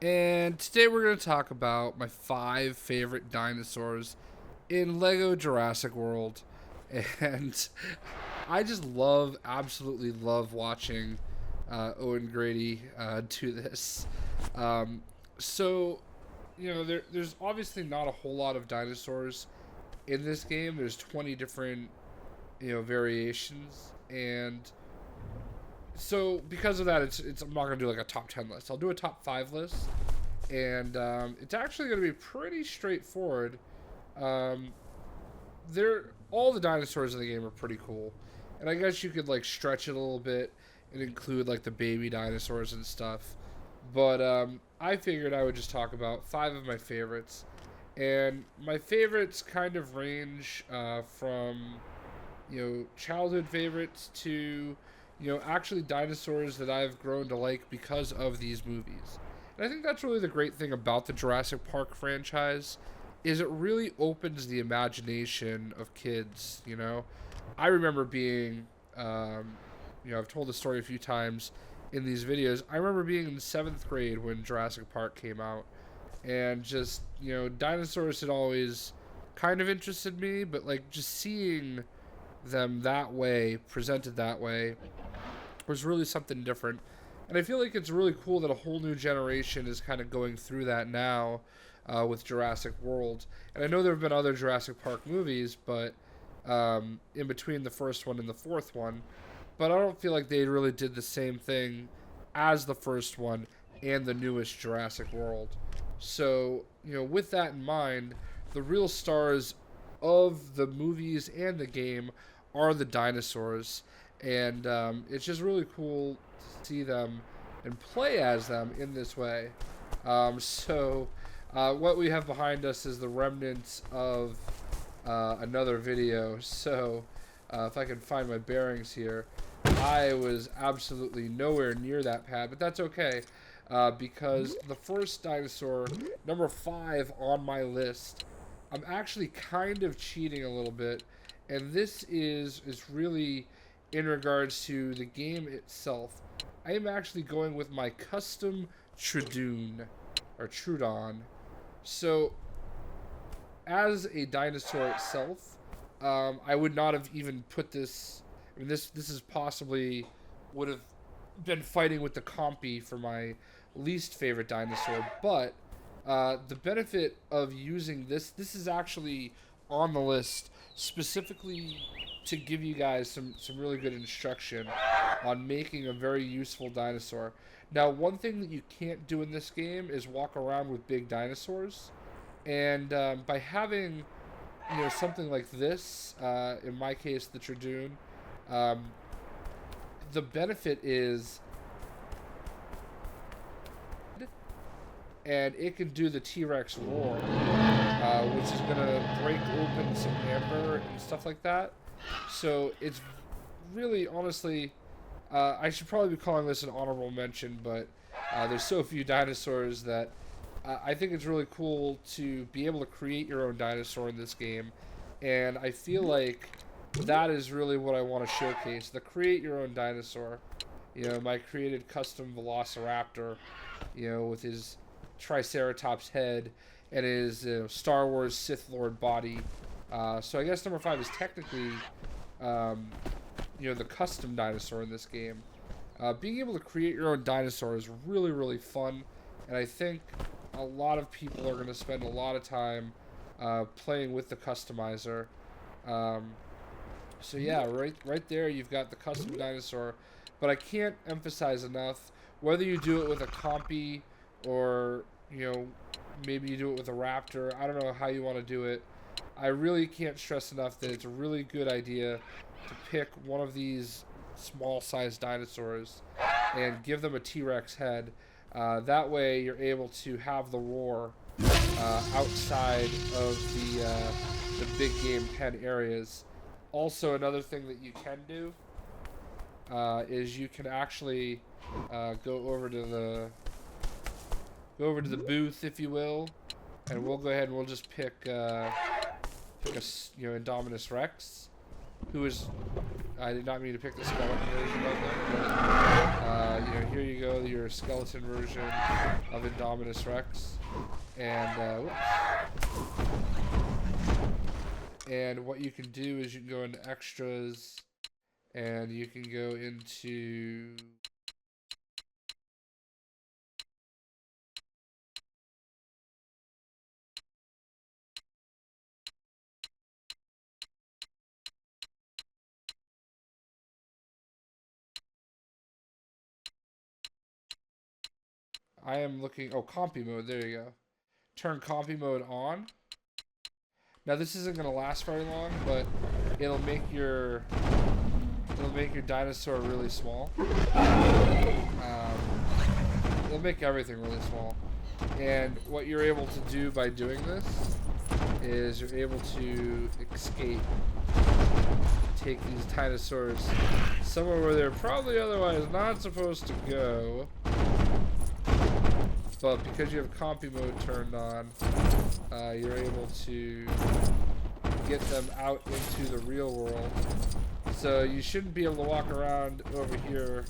And today we're going to talk about my 5 favorite dinosaurs in Lego Jurassic World. And I just absolutely love watching Owen Grady do this. So, there's obviously not a whole lot of dinosaurs in this game. There's 20 different, variations. And so because of that, I'm not gonna do like a top 10 list. I'll do a top 5 list, and it's actually gonna be pretty straightforward. All the dinosaurs in the game are pretty cool, and I guess you could like stretch it a little bit and include like the baby dinosaurs and stuff. But I figured I would just talk about 5 of my favorites, and my favorites kind of range from childhood favorites to actually dinosaurs that I've grown to like because of these movies. And I think that's really the great thing about the Jurassic Park franchise is it really opens the imagination of kids, I remember being, I've told the story a few times in these videos. I remember being in 7th grade when Jurassic Park came out, and just, dinosaurs had always kind of interested me, but like just seeing them that way, presented that way, was really something different. And I feel like it's really cool that a whole new generation is kind of going through that now with Jurassic World. And I know there have been other Jurassic Park movies, but in between the first one and the 4th one, but I don't feel like they really did the same thing as the first one and the newest Jurassic World. So, with that in mind, the real stars of the movies and the game are the dinosaurs, and it's just really cool to see them and play as them in this way. What we have behind us is the remnants of another video. So if I can find my bearings here, I was absolutely nowhere near that pad, but that's okay, because the first dinosaur, number 5 on my list, I'm actually kind of cheating a little bit, and this is really in regards to the game itself. I am actually going with my custom Troodon, or Troodon. So, as a dinosaur itself, I would not have even put this. I mean, this is possibly would have been fighting with the compy for my least favorite dinosaur, but the benefit of using this is actually on the list specifically to give you guys some really good instruction on making a very useful dinosaur. Now, one thing that you can't do in this game is walk around with big dinosaurs, and by having something like this, in my case the Troodon, the benefit is, and it can do the T-Rex roar, which is going to break open some amber and stuff like that. So it's really, honestly, I should probably be calling this an honorable mention, but there's so few dinosaurs that I think it's really cool to be able to create your own dinosaur in this game. And I feel like that is really what I want to showcase, the create your own dinosaur. My created custom Velociraptor, with his Triceratops head and his Star Wars Sith Lord body. So I guess number 5 is technically, the custom dinosaur in this game. Being able to create your own dinosaur is really, really fun, and I think a lot of people are going to spend a lot of time playing with the customizer. So yeah, right there you've got the custom dinosaur, but I can't emphasize enough, whether you do it with a compy or maybe you do it with a raptor, I don't know how you want to do it. I really can't stress enough that it's a really good idea to pick one of these small-sized dinosaurs and give them a T-Rex head. That way you're able to have the roar outside of the big game pen areas. Also, another thing that you can do is you can actually go over to the booth, if you will, and we'll go ahead and we'll just pick a Indominus Rex, who is I did not mean to pick the skeleton version of them, but you know, here you go, your skeleton version of Indominus Rex, and and what you can do is you can go into extras, and you can go into I am looking, oh, compy mode, there you go. Turn compy mode on. Now this isn't going to last very long, but it'll make your dinosaur really small. It'll make everything really small. And what you're able to do by doing this is you're able to escape, take these dinosaurs somewhere where they're probably otherwise not supposed to go. But because you have compy mode turned on, you're able to get them out into the real world. So you shouldn't be able to walk around over here.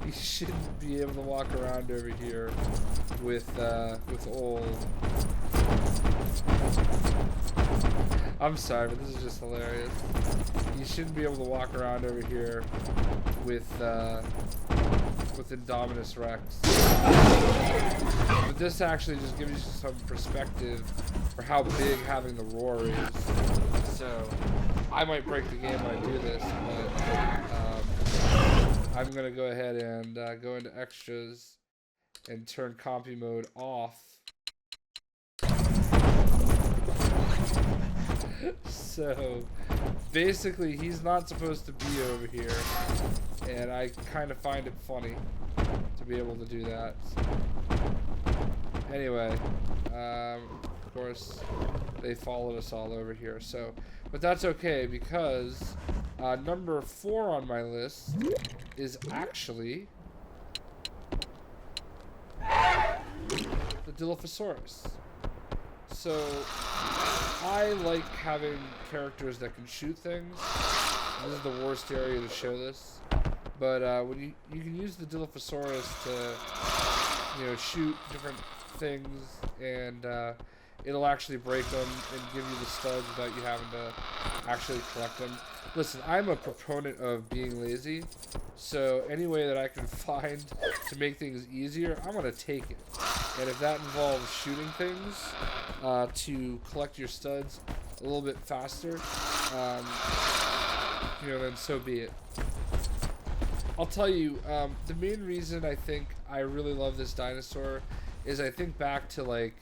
You shouldn't be able to walk around over here with old. I'm sorry, but this is just hilarious. You shouldn't be able to walk around over here with Indominus Rex. But this actually just gives you some perspective for how big having the roar is. So I might break the game when I do this, but I'm gonna go ahead and go into extras and turn compy mode off. So basically he's not supposed to be over here, and I kind of find it funny to be able to do that. Anyway, of course they followed us all over here, so but that's okay, because number 4 on my list is actually the Dilophosaurus. So I like having characters that can shoot things. This is the worst area to show this, but when you can use the Dilophosaurus to, you know, shoot different things, and it'll actually break them and give you the studs without you having to actually collect them. Listen, I'm a proponent of being lazy, so any way that I can find to make things easier, I'm gonna take it. And if that involves shooting things to collect your studs a little bit faster, you know, then so be it. I'll tell you, the main reason I think I really love this dinosaur is I think back to like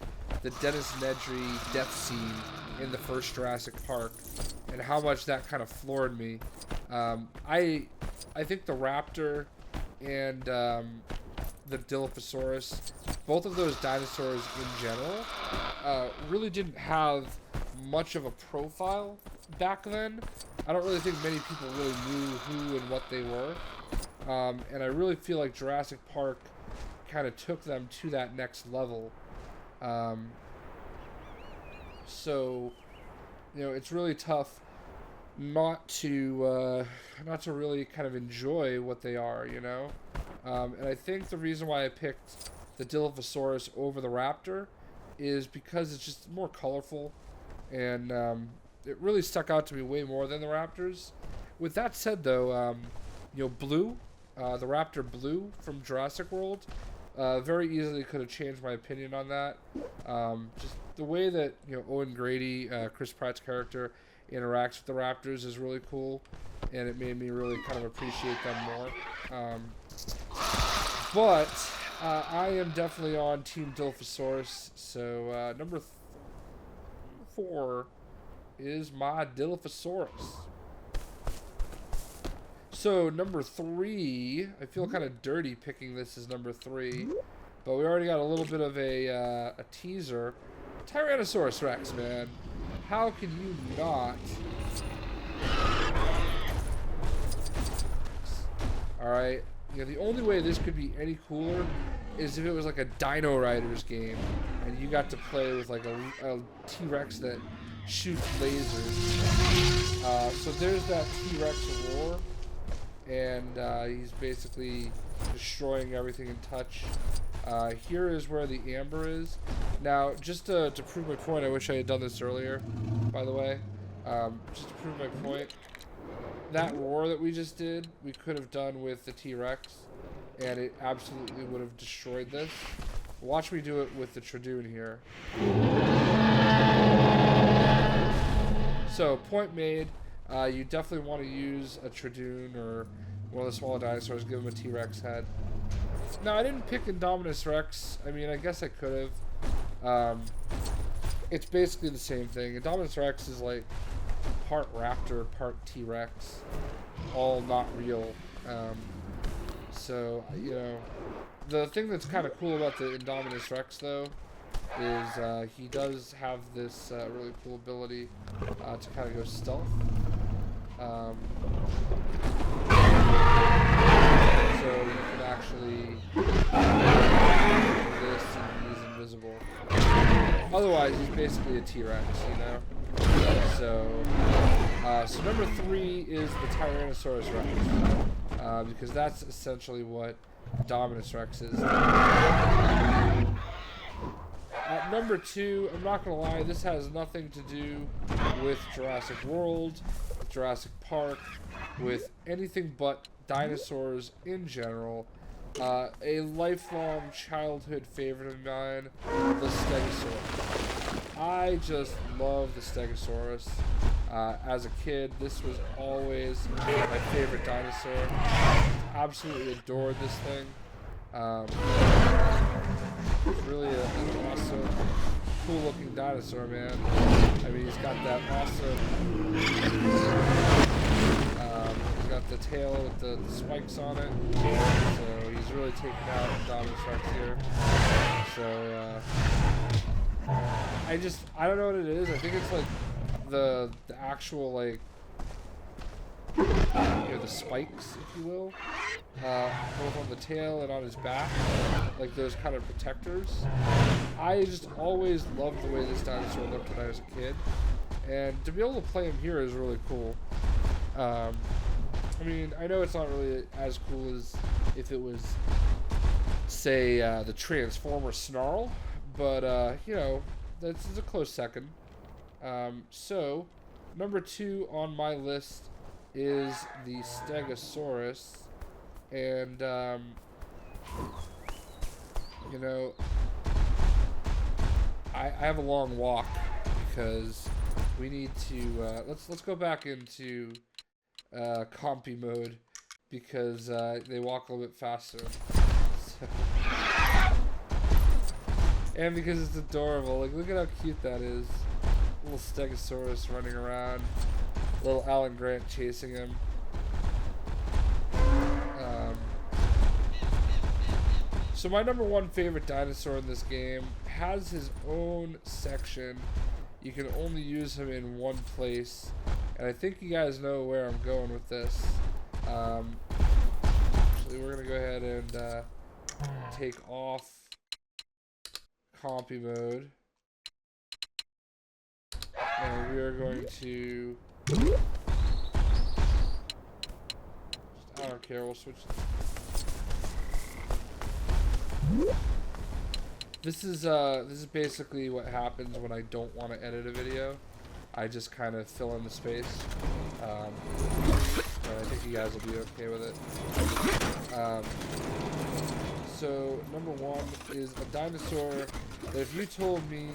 the Dennis Nedry death scene in the first Jurassic Park, and how much that kind of floored me. I think the raptor and the Dilophosaurus, both of those dinosaurs in general, really didn't have much of a profile back then. I don't really think many people really knew who and what they were. And I really feel like Jurassic Park kind of took them to that next level. So, you know, it's really tough not to really kind of enjoy what they are, you know. And I think the reason why I picked the Dilophosaurus over the raptor is because it's just more colorful, and it really stuck out to me way more than the raptors. With that said, though, you know, Blue, the raptor Blue from Jurassic World, very easily could have changed my opinion on that. Just the way that, you know, Owen Grady, Chris Pratt's character, interacts with the raptors is really cool, and it made me really kind of appreciate them more. But I am definitely on Team Dilophosaurus, so number 4 is my Dilophosaurus. So number 3, I feel kind of dirty picking this as number 3, but we already got a little bit of a teaser. Tyrannosaurus Rex, man. How can you not? Alright, You know, the only way this could be any cooler is if it was like a Dino Riders game, and you got to play with like a T-Rex that shoots lasers. So there's that T-Rex roar, and he's basically destroying everything in touch. Here is where the amber is. Now, just to prove my point, I wish I had done this earlier, by the way. Just to prove my point, that roar that we just did, we could have done with the T-Rex, and it absolutely would have destroyed this. Watch me do it with the Tradoon here. So, point made. You definitely want to use a Tradoon or one of the smaller dinosaurs, give them a T-Rex head. Now, I didn't pick Indominus Rex. I mean, I guess I could have. It's basically the same thing. Indominus Rex is like part raptor, part T-Rex, all not real. So, you know, the thing that's kind of cool about the Indominus Rex, though, is he does have this really cool ability to kind of go stealth. So you can actually do this and he's invisible. Otherwise, he's basically a T-Rex, you know? So number 3 is the Tyrannosaurus Rex, because that's essentially what Indominus Rex is. At number 2, I'm not going to lie, this has nothing to do with Jurassic World, with Jurassic Park, with anything but dinosaurs in general. A lifelong childhood favorite of mine, the Stegosaurus. I just love the Stegosaurus. As a kid, this was always my favorite dinosaur. Absolutely adored this thing. It's really an awesome, cool-looking dinosaur, man. I mean, he's got that awesome. He's got the tail with the spikes on it, so he's really taking out Indominus Rex here. So I don't know what it is. I think it's like the actual, like, you know, the spikes, if you will, both on the tail and on his back, like those kind of protectors. I just always loved the way this dinosaur looked when I was a kid, and to be able to play him here is really cool. I mean, I know it's not really as cool as if it was, say, the Transformer Snarl, but, you know, that's a close second. So, number 2 on my list is the Stegosaurus, and, you know, I have a long walk because we need to, let's go back into compy mode because they walk a little bit faster. So. And because it's adorable. Like, look at how cute that is. Little Stegosaurus running around. Little Alan Grant chasing him. So my number 1 favorite dinosaur in this game has his own section. You can only use him in one place. And I think you guys know where I'm going with this. Actually, we're going to go ahead and take off compy mode. And we are going to... I don't care, we'll switch. This is basically what happens when I don't want to edit a video. I just kind of fill in the space. But I think you guys will be okay with it. So, number 1 is a dinosaur that if you told me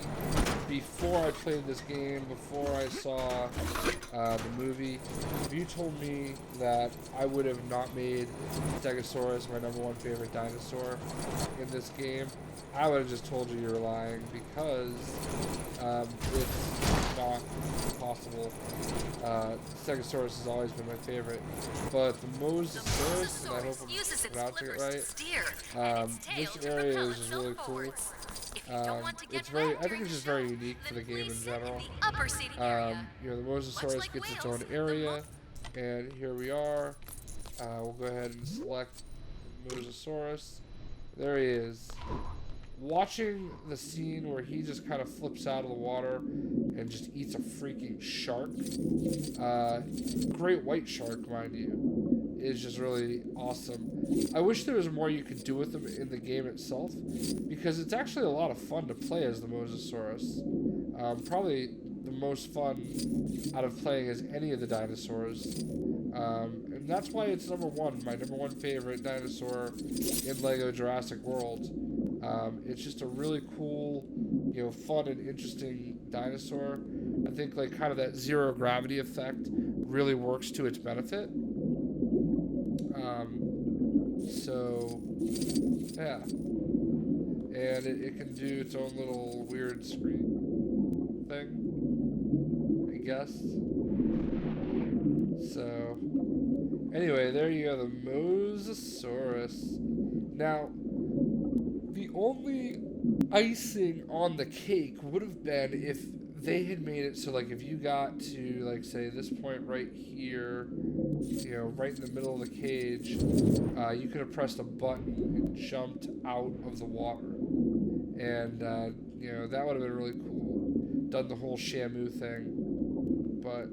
before I played this game, before I saw the movie, if you told me that I would have not made Stegosaurus my number 1 favorite dinosaur in this game, I would have just told you were lying because it's not possible. Stegosaurus has always been my favorite, but the Mosasaurus, and I hope I'm pronouncing it right, this area is just really cool. It's very, I think it's just very unique for the game in general. You know, the Mosasaurus gets its own area, and here we are. We'll go ahead and select Mosasaurus. There he is. Watching the scene where he just kind of flips out of the water and just eats a freaking shark, great white shark, mind you, is just really awesome. I wish there was more you could do with them in the game itself, because it's actually a lot of fun to play as the Mosasaurus. Probably the most fun out of playing as any of the dinosaurs. And that's why it's number one, my number one favorite dinosaur in LEGO Jurassic World. It's just a really cool, you know, fun and interesting dinosaur. I think like kind of that zero gravity effect really works to its benefit. So yeah, and it can do its own little weird screen thing, I guess. So anyway, there you go, the Mosasaurus. Now, the only icing on the cake would have been if they had made it so, like, if you got to, like, say, this point right here, you know, right in the middle of the cage, you could have pressed a button and jumped out of the water. And, you know, that would have been really cool. Done the whole Shamu thing. But,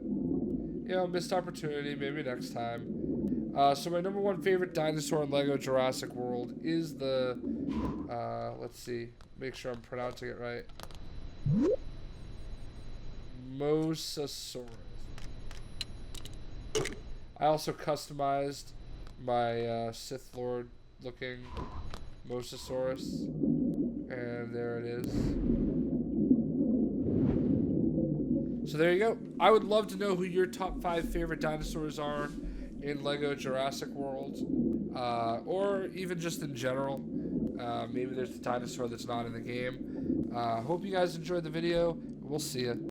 you know, missed opportunity, maybe next time. So my number one favorite dinosaur in LEGO Jurassic World is the, let's see, make sure I'm pronouncing it right, Mosasaurus. I also customized my Sith Lord looking Mosasaurus, and there it is. So there you go. I would love to know who your top 5 favorite dinosaurs are in LEGO Jurassic World, or even just in general. Maybe there's a dinosaur that's not in the game. Hope you guys enjoyed the video. We'll see ya.